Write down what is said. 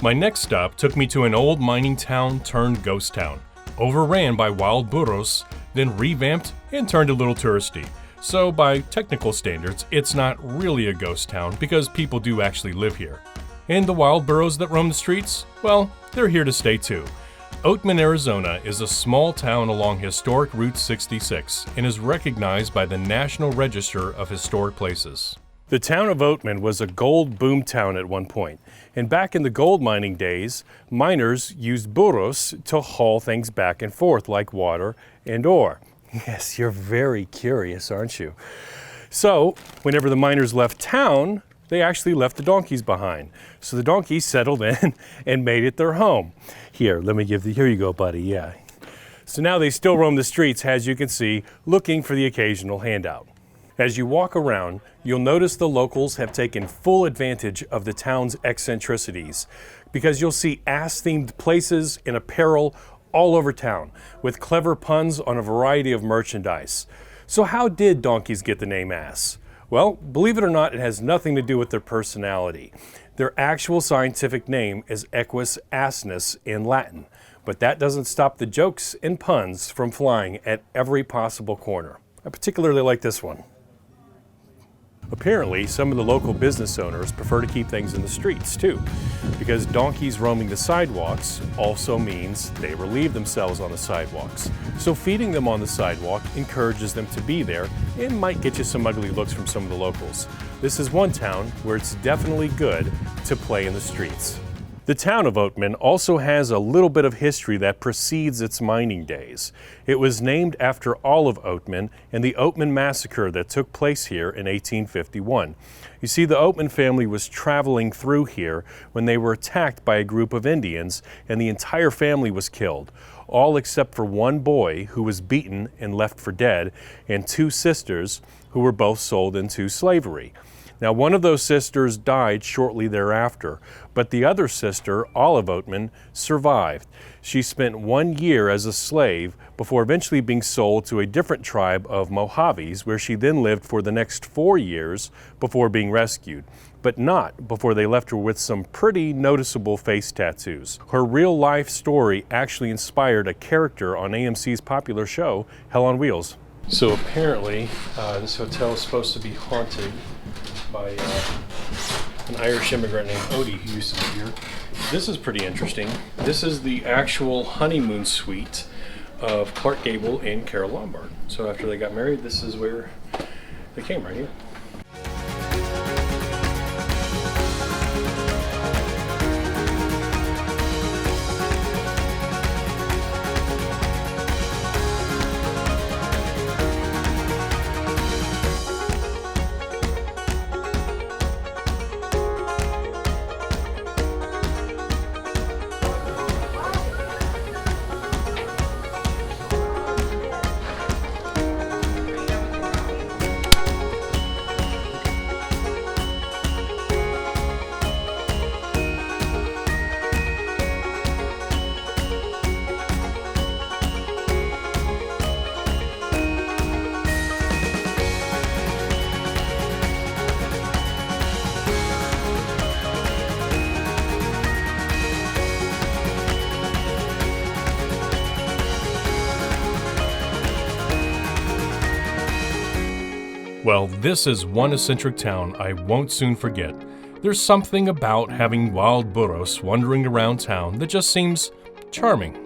My next stop took me to an old mining town turned ghost town, overran by wild burros, then revamped and turned a little touristy. So by technical standards, it's not really a ghost town because people do actually live here. And the wild burros that roam the streets, well, they're here to stay too. Oatman, Arizona is a small town along historic Route 66 and is recognized by the National Register of Historic Places. The town of Oatman was a gold boom town at one point, and back in the gold mining days, miners used burros to haul things back and forth like water and ore. Yes, you're very curious, aren't you? So, whenever the miners left town, they actually left the donkeys behind. So the donkeys settled in and made it their home. Here, let me here you go, buddy, yeah. So now they still roam the streets, as you can see, looking for the occasional handout. As you walk around, you'll notice the locals have taken full advantage of the town's eccentricities, because you'll see ass-themed places and apparel all over town, with clever puns on a variety of merchandise. So how did donkeys get the name ass? Well, believe it or not, it has nothing to do with their personality. Their actual scientific name is Equus assnus in Latin, but that doesn't stop the jokes and puns from flying at every possible corner. I particularly like this one. Apparently, some of the local business owners prefer to keep things in the streets too, because donkeys roaming the sidewalks also means they relieve themselves on the sidewalks. So feeding them on the sidewalk encourages them to be there and might get you some ugly looks from some of the locals. This is one town where it's definitely good to play in the streets. The town of Oatman also has a little bit of history that precedes its mining days. It was named after Olive Oatman and the Oatman Massacre that took place here in 1851. You see, the Oatman family was traveling through here when they were attacked by a group of Indians, and the entire family was killed, all except for one boy who was beaten and left for dead, and two sisters who were both sold into slavery. Now, one of those sisters died shortly thereafter, but the other sister, Olive Oatman, survived. She spent 1 year as a slave before eventually being sold to a different tribe of Mojaves, where she then lived for the next 4 years before being rescued, but not before they left her with some pretty noticeable face tattoos. Her real-life story actually inspired a character on AMC's popular show, Hell on Wheels. So apparently, this hotel is supposed to be haunted by an Irish immigrant named Odie who used to live here. This is pretty interesting. This is the actual honeymoon suite of Clark Gable and Carole Lombard. So after they got married, this is where they came, right here. Well, this is one eccentric town I won't soon forget. There's something about having wild burros wandering around town that just seems charming.